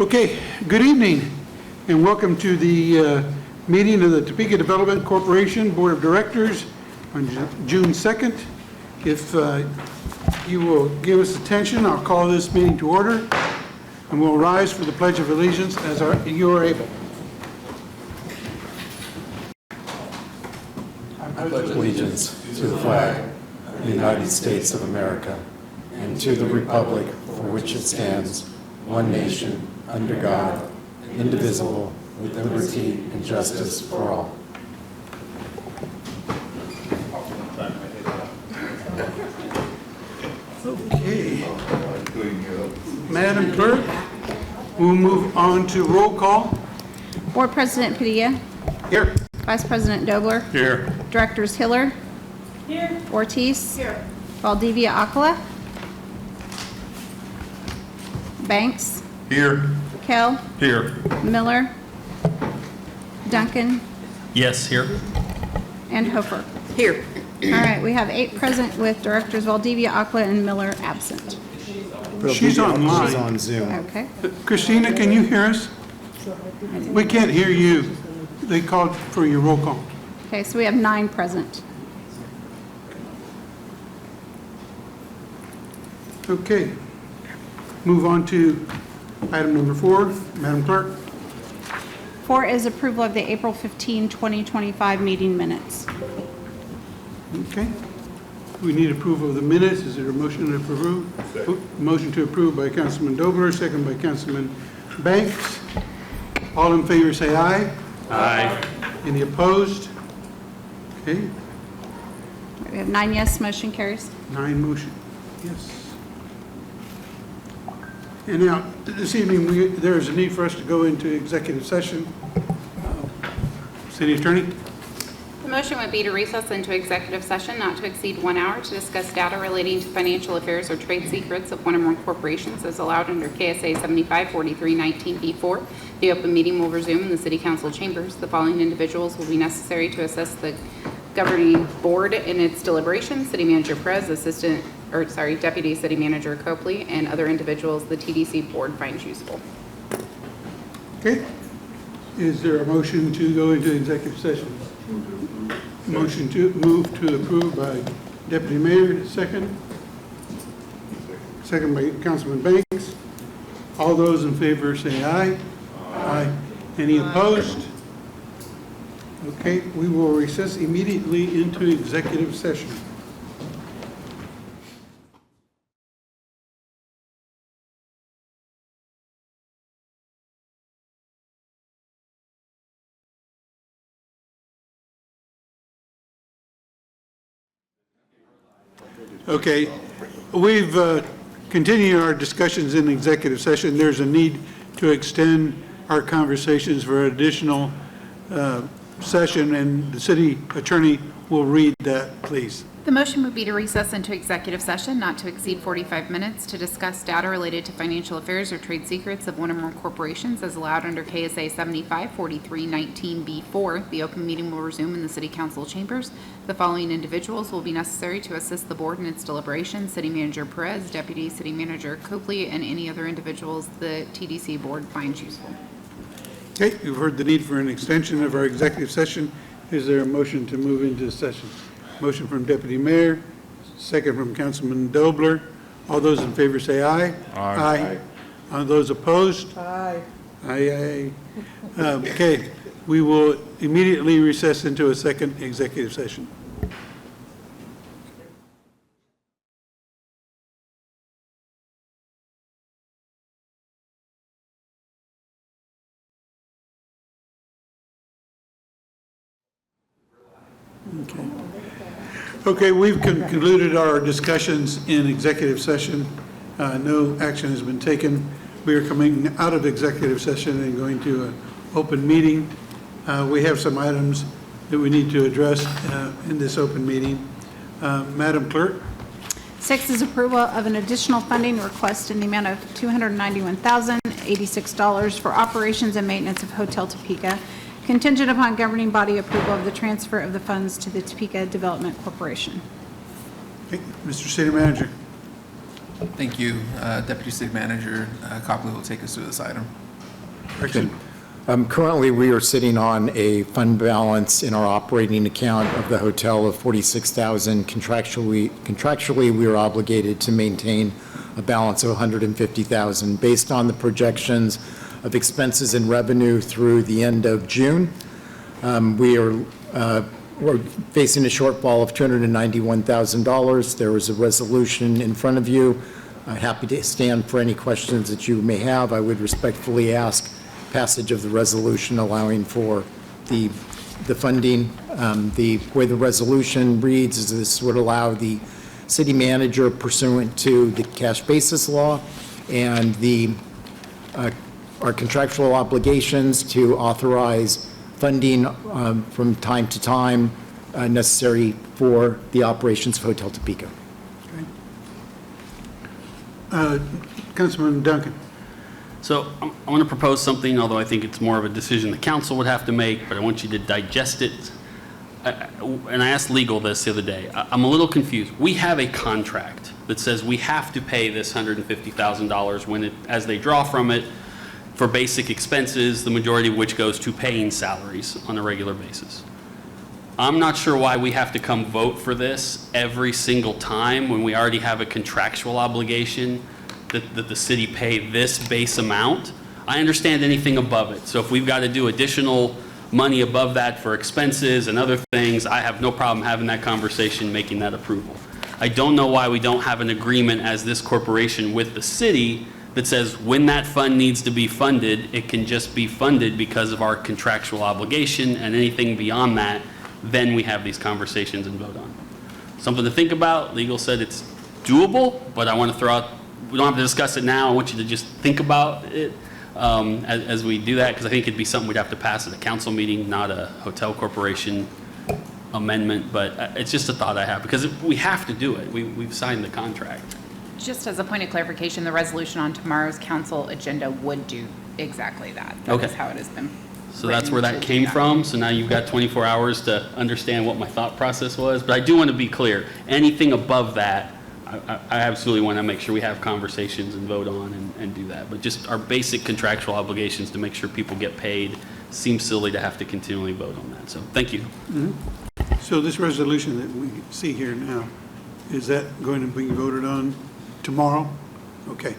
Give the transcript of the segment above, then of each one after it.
Okay, good evening and welcome to the meeting of the Topeka Development Corporation Board of Directors on June 2nd. If you will give us attention, I'll call this meeting to order and we'll rise for the Pledge of Allegiance as you are able. I pledge allegiance to the flag of the United States of America and to the republic for which it stands, one nation, under God, indivisible, with liberty and justice for all. Okay. Madam Clerk, we'll move on to roll call. Board President Padilla. Here. Vice President Dobler. Here. Directors Hiller. Here. Ortiz. Here. Valdivia Acala. Banks. Here. Kell. Here. Miller. Duncan. Yes, here. And Hofer. Here. All right, we have 8 present with Directors Valdivia Acala and Miller absent. She's online. She's on Zoom. Okay. Christina, can you hear us? We can't hear you. They called for your roll call. Okay, so we have 9 present. Okay. Move on to item number 4. Madam Clerk. 4 is approval of the April 15, 2025 meeting minutes. Okay. We need approval of the minutes. Is there a motion to approve? Motion to approve by Councilman Dobler, second by Councilman Banks. All in favor say aye. Aye. Any opposed? Okay. We have 9 yes, motion carries. 9 motion. Yes. And now, this evening, there is a need for us to go into executive session. City Attorney? The motion would be to recess into executive session not to exceed 1 hour to discuss data relating to financial affairs or trade secrets of one or more corporations as allowed under KSA 754319B4. The open meeting will resume in the City Council chambers. The following individuals will be necessary to assess the governing board in its deliberations: City Manager Perez, Deputy City Manager Copley, and other individuals the TDC board finds useful. Okay. Is there a motion to go into executive session? Motion to move to approve by Deputy Mayor, second. Second by Councilman Banks. All those in favor say aye. Aye. Any opposed? Okay, we will recess immediately into executive session. Okay, we've continued our discussions in executive session. There's a need to extend our conversations for additional session, and the city attorney will read that, please. The motion would be to recess into executive session not to exceed 45 minutes to discuss data related to financial affairs or trade secrets of one or more corporations as allowed under KSA 754319B4. The open meeting will resume in the City Council chambers. The following individuals will be necessary to assist the board in its deliberations: City Manager Perez, Deputy City Manager Copley, and any other individuals the TDC board finds useful. Okay, you've heard the need for an extension of our executive session. Is there a motion to move into session? Motion from Deputy Mayor, second from Councilman Dobler. All those in favor say aye. Aye. Aye. Those opposed? Aye. Aye, aye. Okay, we will immediately recess into a second executive session. Okay. Okay, we've concluded our discussions in executive session. No action has been taken. We are coming out of executive session and going to an open meeting. We have some items that we need to address in this open meeting. Madam Clerk? 6 is approval of an additional funding request in the amount of $291,086 for operations and maintenance of Hotel Topeka, contingent upon governing body approval of the transfer of the funds to the Topeka Development Corporation. Okay, Mr. City Manager. Thank you. Deputy City Manager Copley will take us through this item. Braxton? Currently, we are sitting on a fund balance in our operating account of the hotel of $46,000. Contractually, we are obligated to maintain a balance of $150,000. Based on the projections of expenses and revenue through the end of June, we're facing a shortfall of $291,000. There is a resolution in front of you. Happy to stand for any questions that you may have. I would respectfully ask passage of the resolution allowing for the funding. The way the resolution reads is this would allow the city manager pursuant to the cash basis law and our contractual obligations to authorize funding from time to time necessary for the operations of Hotel Topeka. Councilman Duncan? So I want to propose something, although I think it's more of a decision the council would have to make, but I want you to digest it. And I asked legal this the other day. I'm a little confused. We have a contract that says we have to pay this $150,000 as they draw from it for basic expenses, the majority of which goes to paying salaries on a regular basis. I'm not sure why we have to come vote for this every single time when we already have a contractual obligation that the city pay this base amount. I understand anything above it. So if we've got to do additional money above that for expenses and other things, I have no problem having that conversation, making that approval. I don't know why we don't have an agreement as this corporation with the city that says when that fund needs to be funded, it can just be funded because of our contractual obligation, and anything beyond that, then we have these conversations and vote on. Something to think about. Legal said it's doable, but I want to throw out, we don't have to discuss it now. I want you to just think about it as we do that, because I think it'd be something we'd have to pass at a council meeting, not a hotel corporation amendment. But it's just a thought I have, because we have to do it. We've signed the contract. Just as a point of clarification, the resolution on tomorrow's council agenda would do exactly that. That Okay. is how it has been. So that's where written that to came do from. So now you've got 24 hours to understand what my thought process was. But I do want to be clear. Anything above that, I absolutely want to make sure we have conversations and vote on and do that. But just our basic contractual obligations to make sure people get paid seems silly to have to continually vote on that. So thank you. So this resolution that we see here now, is that going to be voted on tomorrow? Okay.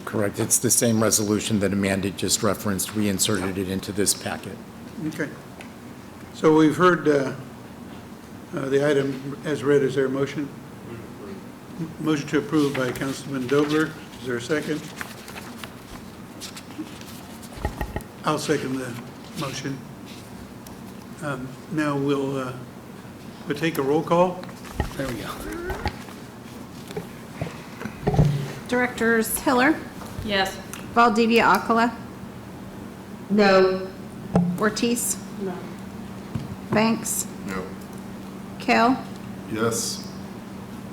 Correct. It's the same resolution that Amanda just referenced. We inserted it into this packet. Okay. So we've heard the item as read. Is there a motion? Motion to approve by Councilman Dobler. Is there a second? I'll second the motion. Now we'll take a roll call. There we go. Directors Hiller, Yes. Valdivia Acala, No. Ortiz. No. Banks, No. Kell, Yes.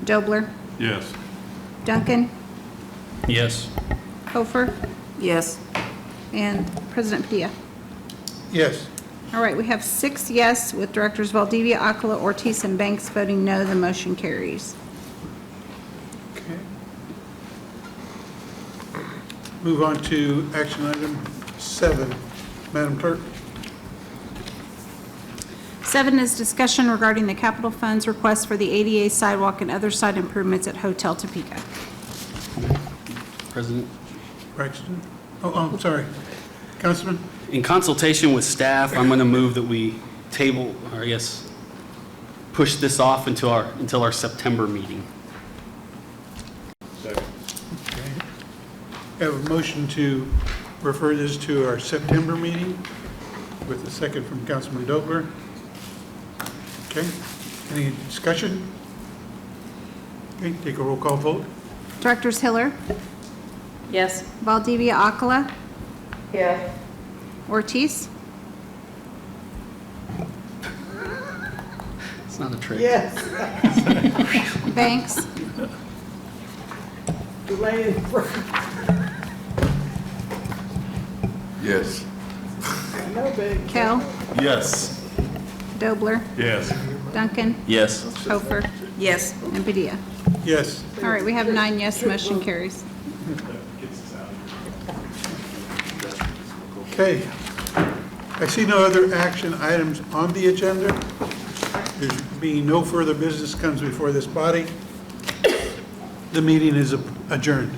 Dobler, Yes. Duncan, Yes. Hofer, Yes. and President Padilla. Yes. All right, we have 6 yes with Directors Valdivia, Acala, Ortiz, and Banks voting no. The motion carries. Okay. Move on to action item 7. Madam Clerk. 7 is discussion regarding the capital funds request for the ADA sidewalk and other site improvements at Hotel Topeka. President? Braxton. Oh, I'm sorry. Councilman? In consultation with staff, I'm going to move that we table, or I guess, push this off until our September meeting. I have a motion to refer this to our September meeting with a second from Councilman Dobler. Okay, any discussion? Okay, take a roll call vote. Directors Hiller, Yes. Valdivia Acala, Yes. Ortiz, It's not a trick. Yes. Banks, Yes. Kell, Yes. Dobler, Yes. Duncan, Yes. Hofer, Yes. and Padilla. Yes. All right, we have 9 yes, motion carries. Okay. I see no other action items on the agenda. There's being no further business comes before this body. The meeting is adjourned.